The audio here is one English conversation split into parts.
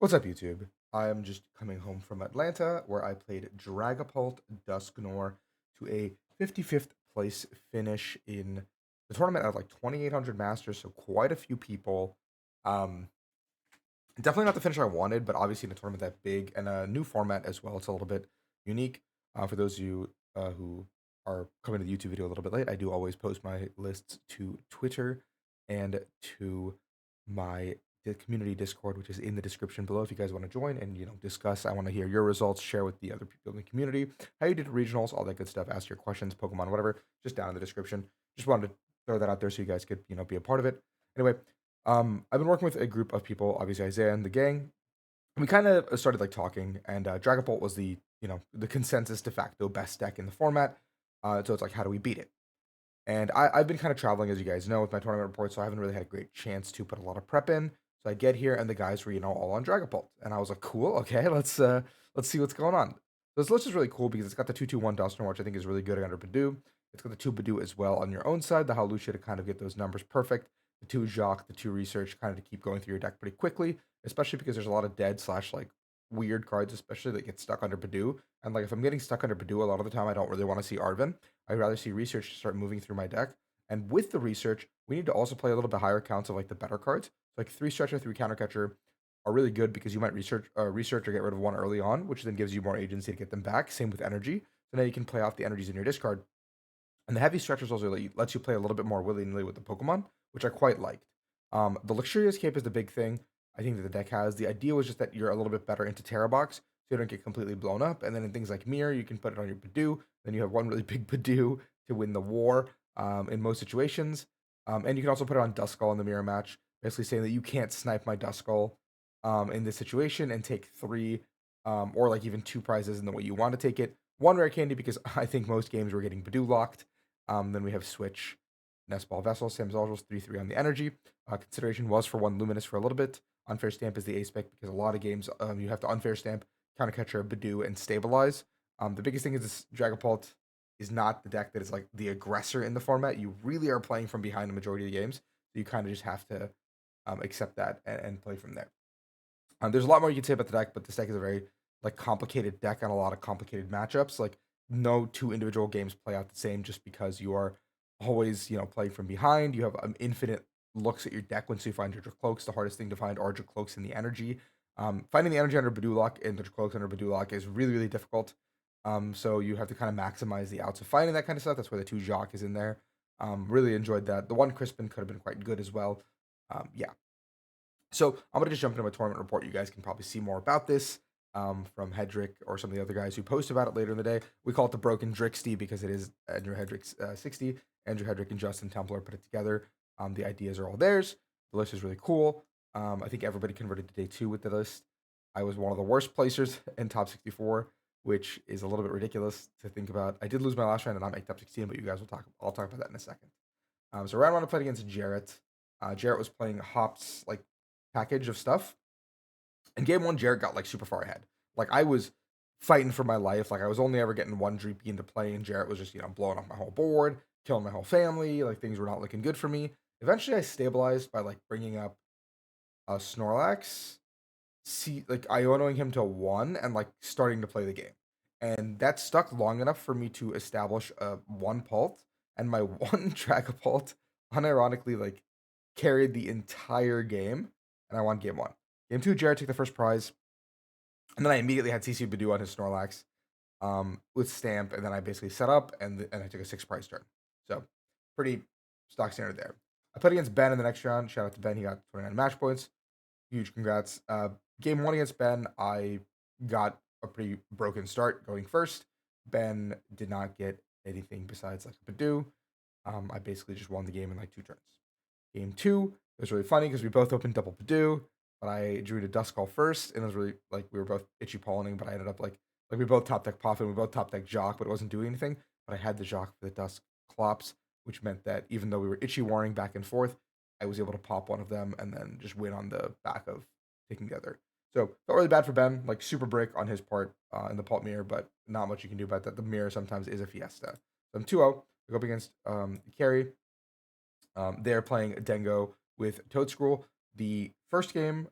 What's up, YouTube? I am just coming home from Atlanta, where I played Dragapult Dusknoir to a 55th place finish in the tournament out of like 2,800 masters, so quite a few people. Um, Definitely not the finish I wanted, but obviously in a tournament that big and a new format as well, it's a little bit unique. For those of you who are coming to the YouTube video a little bit late, I do always post my lists to Twitter and to my community Discord, which is in the description below. If you guys want to join and discuss, I want to hear your results, share with the other people in the community how you did regionals, all that good stuff. Ask your questions, Pokemon, whatever, just down in the description. Just wanted to throw that out there so you guys could be a part of it. Anyway, I've been working with a group of people, obviously Isaiah and the gang. We kind of started like talking, and Dragapult was the consensus de facto best deck in the format. So it's like, how do we beat it? And I've been kind of traveling, as you guys know, with my tournament reports, so I haven't really had a great chance to put a lot of prep in. So I get here, and the guys were all on Dragapult, and I was like, cool, okay, let's see what's going on. This list is really cool because it's got the 2-2-1 Duster, which I think is really good under Badoo. It's got the 2 Badoo as well on your own side, the Hawlucha to kind of get those numbers perfect, the 2 Jacques, the 2 Research, kind of to keep going through your deck pretty quickly, especially because there's a lot of dead slash like weird cards, especially that get stuck under Badoo. And like if I'm getting stuck under Badoo, a lot of the time I don't really want to see Arvin. I'd rather see Research start moving through my deck. And with the Research, we need to also play a little bit higher counts of like the better cards. So like 3 Stretcher, 3 Counter Catcher are really good because you might research or get rid of one early on, which then gives you more agency to get them back. Same with energy. So now you can play off the energies in your discard. And the heavy stretchers also lets you play a little bit more willingly with the Pokemon, which I quite liked. The Luxurious Cape is the big thing I think that the deck has. The idea was just that you're a little bit better into Terra Box, so you don't get completely blown up. And then in things like Mirror, you can put it on your Badoo. Then you have one really big Badoo to win the war in most situations. And you can also put it on Duskull in the Mirror match, basically saying that you can't snipe my Duskull in this situation and take 3 or like even 2 prizes in the way you want to take it. One rare candy because I think most games were getting Badoo locked. Then we have Switch, Nest Ball Vessel, Sam's Algos, 3-3 on the energy. Consideration was for 1 Luminous for a little bit. Unfair Stamp is the ace spec because a lot of games you have to Unfair Stamp, Counter Catcher, Badoo, and Stabilize. The biggest thing is this Dragapult is not the deck that is like the aggressor in the format. You really are playing from behind the majority of the games. So you kind of just have to accept that and play from there. There's a lot more you can say about the deck, but this deck is a very like complicated deck and a lot of complicated matchups. Like no 2 individual games play out the same just because you are always playing from behind. You have infinite looks at your deck once you find your cloaks. The hardest thing to find are your cloaks in the energy. Finding the energy under Badulok and the cloaks under Badulok is really difficult. So you have to kind of maximize the outs of finding that kind of stuff. That's where the 2 Jacques is in there. Really enjoyed that. The 1 Crispin could have been quite good as well. Yeah, so I'm gonna just jump into my tournament report. You guys can probably see more about this from Hedrick or some of the other guys who post about it later in the day. We call it the Broken Drixty because it is Andrew Hedrick's 60. Andrew Hedrick and Justin Templar put it together. The ideas are all theirs. The list is really cool. I think everybody converted to day 2 with the list. I was one of the worst placers in top 64, which is a little bit ridiculous to think about. I did lose my last round and not make top 16, but you guys will talk. I'll talk about that in a second. So round one, I played against Jarrett. Jarrett was playing Hop's like package of stuff. In game one, Jarrett got like super far ahead. Like I was fighting for my life. Like I was only ever getting one Dreepy into play, and Jarrett was just blowing off my whole board, killing my whole family. Like things were not looking good for me. Eventually, I stabilized by like bringing up a Snorlax, see like Ionoing him to 1 and like starting to play the game. And that stuck long enough for me to establish a 1 Pult, and my 1 Dragapult unironically like carried the entire game, and I won game 1. Game 2, Jared took the first prize, and then I immediately had CC Badoo on his Snorlax with Stamp, and then I basically set up, and I took a 6 prize turn. So pretty stock standard there. I played against Ben in the next round. Shout out to Ben, he got 29 match points. Huge congrats. Game 1 against Ben, I got a pretty broken start going first. Ben did not get anything besides like a Badoo. I basically just won the game in like 2 turns. Game 2, it was really funny because we both opened double Badoo, but I drew to Duskull first, and it was really like we were both itchy pollinating, but I ended up like we both top deck Poffin, we both top deck Jock, but it wasn't doing anything. But I had the Jock for the Dusk Clops, which meant that even though we were itchy warring back and forth, I was able to pop one of them and then just win on the back of taking the other. So felt really bad for Ben, like super break on his part in the Pult mirror, but not much you can do about that. The mirror sometimes is a fiesta. So I'm 2-0. I go up against Carrie. They're playing Dengo with Toad Scroll. The first game,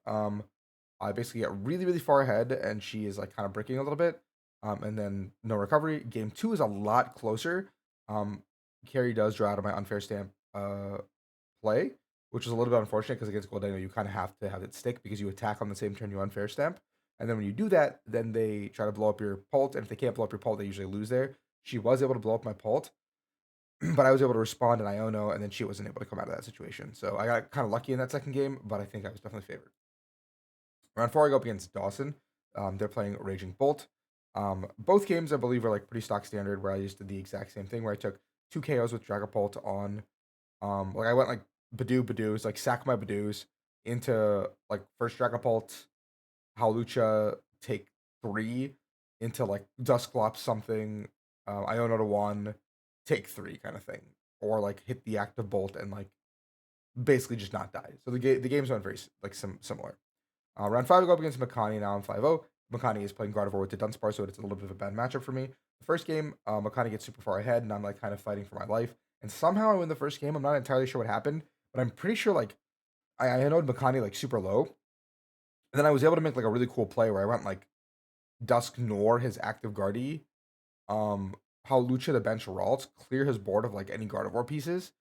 I basically get really, really far ahead, and she is like kind of breaking a little bit, and then no recovery. Game two is a lot closer. Um, Carrie does draw out of my unfair stamp play, which is a little bit unfortunate because against Goldango you kind of have to have it stick because you attack on the same turn you unfair stamp, and then when you do that, then they try to blow up your pult, and if they can't blow up your pult, they usually lose there. She was able to blow up my pult, but I was able to respond in Iono, and then she wasn't able to come out of that situation. So I got kind of lucky in that second game, but I think I was definitely favored. Round four, I go up against Dawson. They're playing Raging Bolt. Both games, I believe, are like pretty stock standard, where I just did the exact same thing, where I took two KOs with Dragapult on. Like I went like Badoo's, like sack my Badoo's into like first Dragapult, Howlucha, take three into like Dusclops something, Iono to one, take three kind of thing, or like hit the active bolt and like basically just not die. So the games went very like similar. Round five, I go up against Makani. Now I'm 5-0. Makani is playing Gardevoir with the Dunsparce, so it's a little bit of a bad matchup for me. The first game, Makani gets super far ahead, and I'm like kind of fighting for my life. And somehow I win the first game. I'm not entirely sure what happened, but I'm pretty sure like I annoyed Makani like super low, and then I was able to make like a really cool play where I went like Dusk Nor his active Guardy, um, how Lucha the bench Ralts clear his board of like any Gardevoir pieces,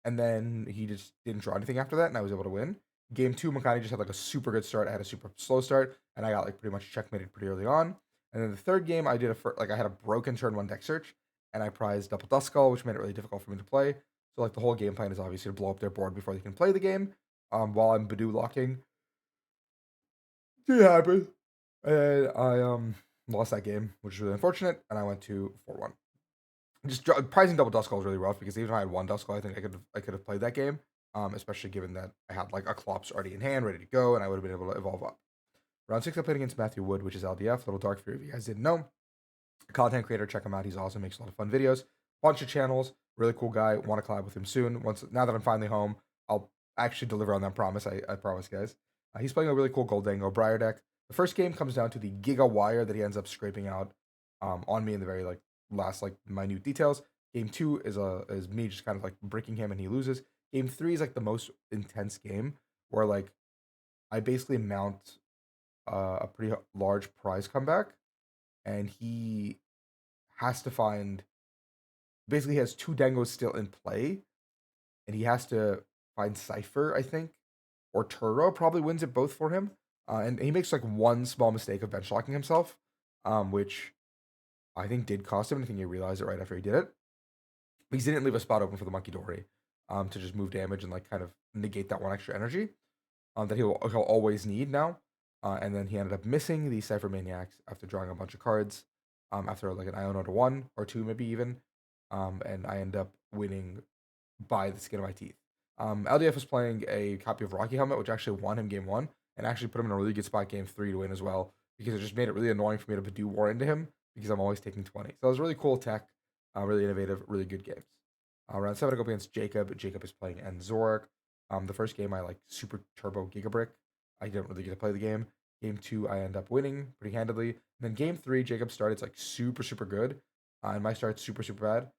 and then he just didn't draw anything after that, and I was able to win. Game two, Makani just had like a super good start. I had a super slow start, and I got like pretty much checkmated pretty early on. And then the third game, I did like I had a broken turn one deck search, and I prized double Duskull, which made it really difficult for me to play. So like the whole game plan is obviously to blow up their board before they can play the game. While I'm Badoo locking, it happened, and I lost that game, which is really unfortunate. And I went to 4-1. Just prizing double Duskull was really rough because even if I had one Duskull, I think I could have played that game. Especially given that I had like a Clops already in hand, ready to go, and I would have been able to evolve up. Round six, I played against Matthew Wood, which is LDF, Little Dark Fury. If you guys didn't know, content creator, check him out. He's awesome, makes a lot of fun videos, bunch of channels, really cool guy. Want to collab with him soon. Once now that I'm finally home, I'll actually deliver on that promise. I promise, guys. He's playing a really cool Goldango Briar deck. The first game comes down to the Giga Wire that he ends up scraping out on me in the very like last like minute details. Game two is me just kind of like breaking him and he loses. Game three is like the most intense game where like I basically mount a pretty large prize comeback, and he has to find basically he has two Dengos still in play, and he has to find Cipher, I think, or Turo probably wins it both for him. And he makes like one small mistake of bench locking himself, which I think did cost him. I think he realized it right after he did it. But he didn't leave a spot open for the Monkey Dory to just move damage and like kind of negate that one extra energy that he'll always need now. And then he ended up missing the Cypher Maniacs after drawing a bunch of cards, after like an Iono to one or two, maybe even. And I end up winning by the skin of my teeth. LDF was playing a copy of Rocky Helmet, which actually won him game one and actually put him in a really good spot game three to win as well, because it just made it really annoying for me to do war into him because I'm always taking 20. So it was really cool tech, really innovative, really good games. Round seven, I go up against Jacob. Jacob is playing Enzoric. The first game, I like super turbo Gigabrick. I didn't really get to play the game. Game two, I end up winning pretty handedly. And then game three, Jacob started like super, super good. And my start's super, super bad.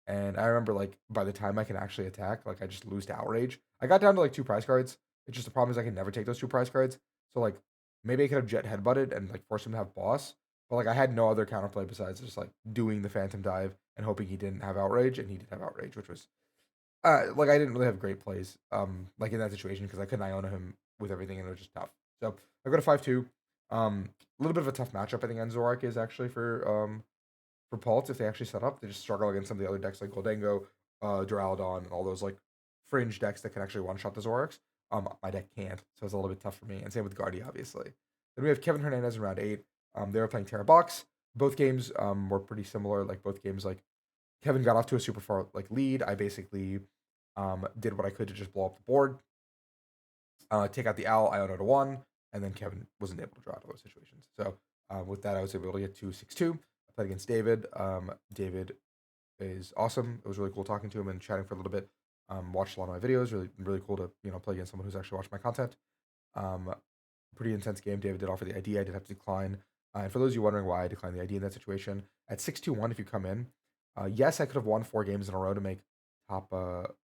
And I remember like by the time I can actually attack, like I just lose to Outrage. I got down to like two prize cards. It's just the problem is I can never take those two prize cards. So like maybe I could have Jet Headbutted and like force him to have boss. But like I had no other counterplay besides just like doing the Phantom Dive and hoping he didn't have Outrage, and he did have Outrage, which was like I didn't really have great plays like in that situation because I couldn't Iona him with everything and it was just tough. So I go to 5-2. A little bit of a tough matchup I think Enzoric is actually for Pulse if they actually set up. They just struggle against some of the other decks like Goldango, Duraludon, and all those like fringe decks that can actually one shot the Zoroarks. My deck can't, so it's a little bit tough for me. And same with Guardy, obviously. Then we have Kevin Hernandez in round eight. They were playing Terra Box. Both games were pretty similar. Like both games, like Kevin got off to a super far like lead. I basically did what I could to just blow up the board, take out the owl, Iona to one, and then Kevin wasn't able to draw out of those situations. So with that, I was able to get to 6-2. I played against David. David is awesome. It was really cool talking to him and chatting for a little bit. Watched a lot of my videos. Really, really cool to play against someone who's actually watched my content. Um, Pretty intense game. David did offer the ID. I did have to decline. And for those of you wondering why I declined the ID in that situation, at 6-2-1, if you come in, yes, I could have won 4 games in a row to make top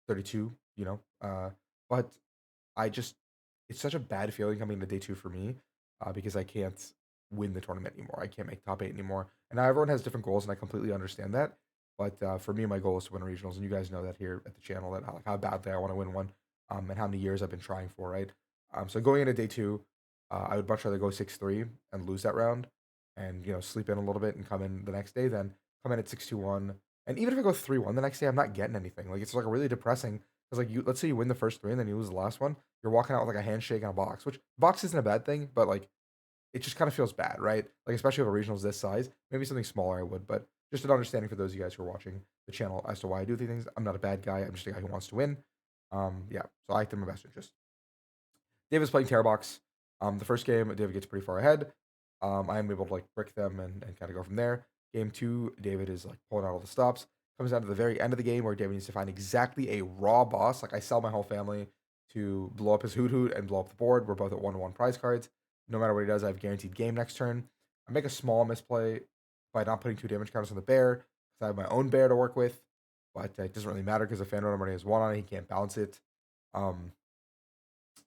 32. But I just it's such a bad feeling coming into day two for me because I can't win the tournament anymore. I can't make top 8 anymore. And now everyone has different goals, and I completely understand that. But for me, my goal is to win regionals, and you guys know that here at the channel that how badly I want to win one, and how many years I've been trying for, right? So going into day two, I would much rather go 6-3 and lose that round, and sleep in a little bit and come in the next day than come in at 6-2-1. And even if I go 3-1 the next day, I'm not getting anything. Like it's like a really depressing because like let's say you win the first three and then you lose the last one, you're walking out with like a handshake and a box, which box isn't a bad thing, but like it just kind of feels bad, right? Like especially if a regional's this size, maybe something smaller I would, but just an understanding for those of you guys who are watching the channel as to why I do these things. I'm not a bad guy. I'm just a guy who wants to win. Yeah, so I act in my best interest. David's playing Terrorbox. The first game, David gets pretty far ahead. I am able to like brick them and kind of go from there. Game two, David is like pulling out all the stops. Comes down to the very end of the game where David needs to find exactly a raw boss. Like I sell my whole family to blow up his hoot hoot and blow up the board. We're both at 1-1 prize cards. No matter what he does, I have guaranteed game next turn. I make a small misplay by not putting 2 damage counters on the bear because I have my own bear to work with. But it doesn't really matter because the fan already has 1 on it. He can't balance it.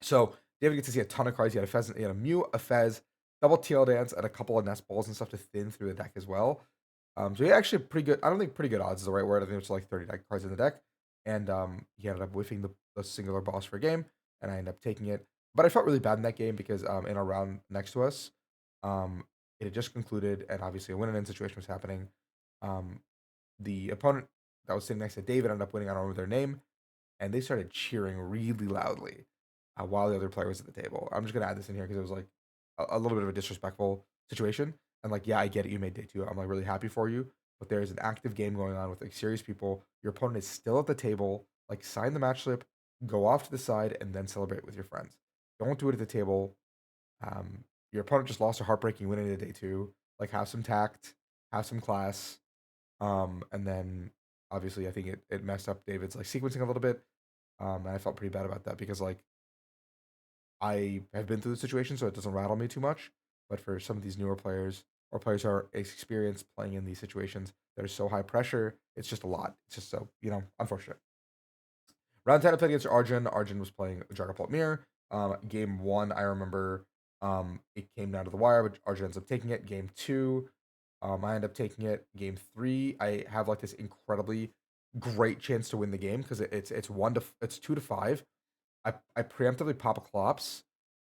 So David gets to see a ton of cards. He had a Pheasant, he had a Mew, a Fez, double TL Dance, and a couple of Nest Balls and stuff to thin through the deck as well. So he actually pretty good. I don't think pretty good odds is the right word. I think it's like 30 deck cards in the deck. And he ended up whiffing the singular boss for a game, and I ended up taking it. But I felt really bad in that game because in a round next to us, it had just concluded, and obviously a win-and-in situation was happening. The opponent that was sitting next to David ended up winning. I don't remember their name, and they started cheering really loudly while the other player was at the table. I'm just gonna add this in here because it was like a little bit of a disrespectful situation. And like, yeah, I get it. You made day two. I'm like really happy for you, but there is an active game going on with like serious people. Your opponent is still at the table. Like, sign the match slip, go off to the side, and then celebrate with your friends. Don't do it at the table. Your opponent just lost a heartbreaking win into day two. Like, have some tact, have some class. And then obviously I think it messed up David's like sequencing a little bit. And I felt pretty bad about that because like I have been through the situation, so it doesn't rattle me too much. But for some of these newer players or players who are experienced playing in these situations that are so high pressure, it's just a lot. It's just so, unfortunate. Round 10, I played against Arjun. Arjun was playing Dragapult Mirror. Game one, I remember it came down to the wire, but Arjun ends up taking it. Game two, I end up taking it. Game three, I have like this incredibly great chance to win the game because it's 2-5. I preemptively pop a Clops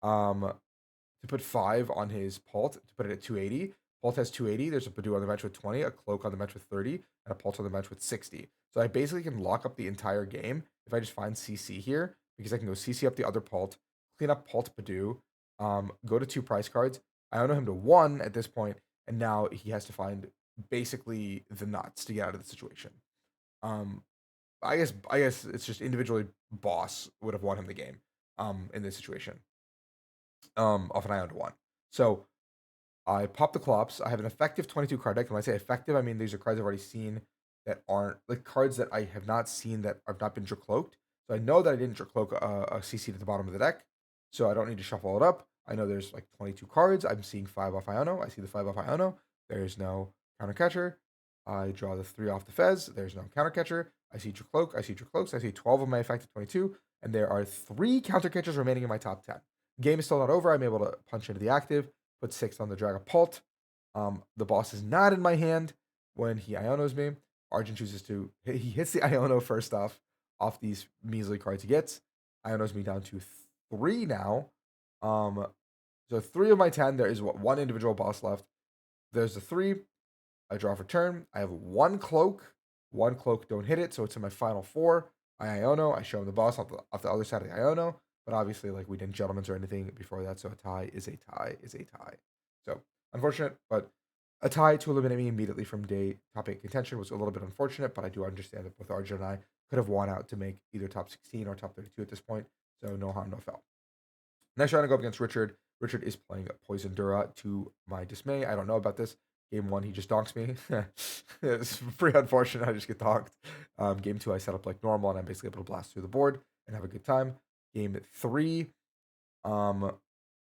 to put 5 on his Pult to put it at 280. Pult has 280. There's a Badoo on the bench with 20, a Cloak on the bench with 30, and a Pult on the bench with 60. So I basically can lock up the entire game if I just find CC here because I can go CC up the other Pult, clean up Pult Badoo, go to 2 price cards. I own him to 1 at this point, and now he has to find basically the nuts to get out of the situation. Um, I guess it's just individually boss would have won him the game in this situation. Off an Ion to 1. So I pop the Clops. I have an effective 22 card deck. And when I say effective, I mean these are cards I've already seen that aren't like cards that I have not seen that have not been Dracloaked. So I know that I didn't Dracloak a CC at the bottom of the deck. So I don't need to shuffle it up. I know there's like 22 cards. I'm seeing 5 off Iono. I see the 5 off Iono. There's no counter catcher. I draw the 3 off the Fez. There's no counter catcher. I see Dracloak. I see Dracloaks. I see 12 of my effective 22. And there are 3 counter catchers remaining in my top 10. Game is still not over. I'm able to punch into the active, put 6 on the Dragapult. The boss is not in my hand when he Ionos me. Arjun chooses to he hits the Iono first off these measly cards he gets. Ionos me down to 3 now. So 3 of my 10. There is one individual boss left. There's the 3. I draw for turn. I have 1 cloak. 1 cloak, don't hit it, so it's in my final 4. I Iono. I show him the boss off the other side of the Iono. But obviously, like, we didn't gentlemen's or anything before that, so a tie is a tie is a tie. So unfortunate, but a tie to eliminate me immediately from day top 8 contention was a little bit unfortunate, but I do understand that both Arjun and I could have won out to make either top 16 or top 32 at this point. So no harm, no foul. Next round, I go up against Richard. Richard is playing Poison Dura to my dismay. I don't know about this. Game 1, he just donks me. It's pretty unfortunate. I just get donked. Game 2, I set up like normal, and I'm basically able to blast through the board and have a good time. Game 3,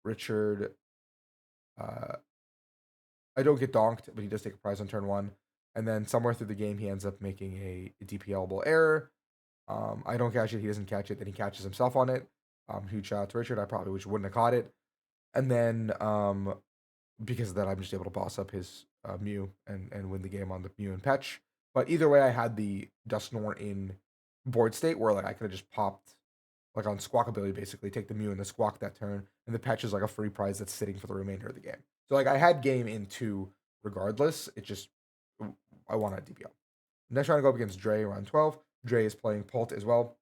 Richard, I don't get donked, but he does take a prize on turn 1. And then somewhere through the game, he ends up making a DPLable error. I don't catch it. He doesn't catch it. Then he catches himself on it. Huge shout out to Richard. I probably wouldn't have caught it. And then because of that, I'm just able to boss up his Mew and win the game on the Mew and Petch. But either way, I had the Dusknoir in board state where like I could have just popped like on Squawk ability, basically take the Mew and the Squawk that turn, and the Petch is like a free prize that's sitting for the remainder of the game. So like I had game in two regardless. It just I wanted DPL. Next round I go up against Dre around 12. Dre is playing Pult as well.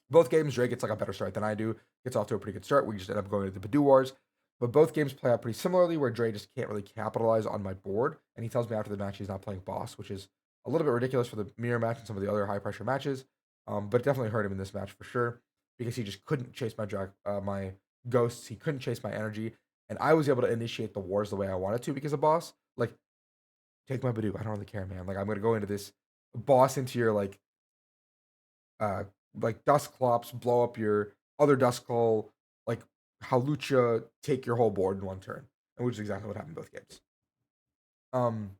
Both games, Dre gets like a better start than I do. Gets off to a pretty good start. We just end up going to the Badoo Wars. But both games play out pretty similarly, where Dre just can't really capitalize on my board. And he tells me after the match he's not playing boss, which is a little bit ridiculous for the mirror match and some of the other high pressure matches. But it definitely hurt him in this match for sure because he just couldn't chase my ghosts. He couldn't chase my energy, and I was able to initiate the wars the way I wanted to because of boss. Like, take my Badoo. I don't really care, man. Like, I'm gonna go into this boss into your uh Dusclops, blow up your other Duskull, like Halucha, take your whole board in one turn, and which is exactly what happened in both games. Um,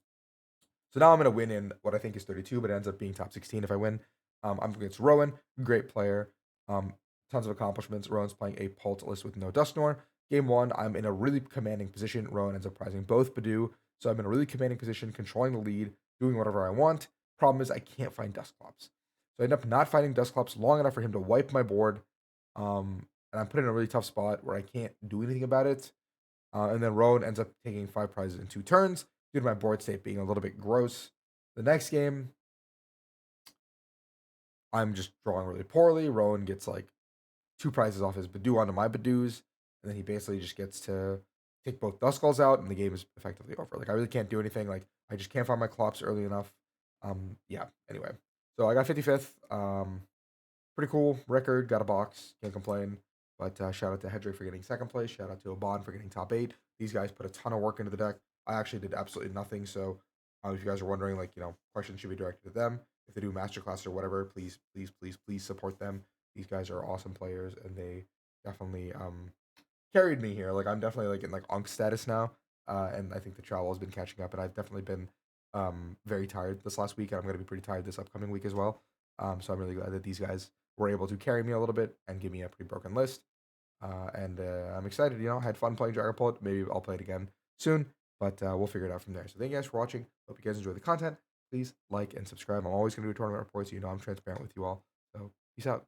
so now I'm gonna win in what I think is 32, but it ends up being top 16 if I win. I'm against Rowan, great player, tons of accomplishments. Rowan's playing a Pult list with no Dusknoir. Game one, I'm in a really commanding position. Rowan ends up prizing both Badoo, so I'm in a really commanding position, controlling the lead, doing whatever I want. Problem is, I can't find Dusclops. So I end up not finding Dusclops long enough for him to wipe my board. And I'm put in a really tough spot where I can't do anything about it. And then Rowan ends up taking 5 prizes in 2 turns due to my board state being a little bit gross. The next game, I'm just drawing really poorly. Rowan gets like 2 prizes off his Badoo onto my Badoos, and then he basically just gets to take both Duskulls out, and the game is effectively over. Like I really can't do anything. Like I just can't find my Clops early enough. Yeah. Anyway, so I got 55th. Pretty cool record. Got a box. Can't complain. But shout out to Hedrick for getting second place. Shout out to Oban for getting top 8. These guys put a ton of work into the deck. I actually did absolutely nothing. So if you guys are wondering, like, questions should be directed to them. If they do masterclass or whatever, please, please, please, please support them. These guys are awesome players, and they definitely carried me here. Like I'm definitely like in like Unk status now, and I think the travel has been catching up, and I've definitely been very tired this last week, and I'm going to be pretty tired this upcoming week as well. So I'm really glad that these guys were able to carry me a little bit and give me a pretty broken list. And I'm excited. I had fun playing Dragon Pult. Maybe I'll play it again soon, but we'll figure it out from there. So thank you guys for watching. Hope you guys enjoy the content. Please like and subscribe. I'm always going to do tournament reports. I'm transparent with you all. So peace out.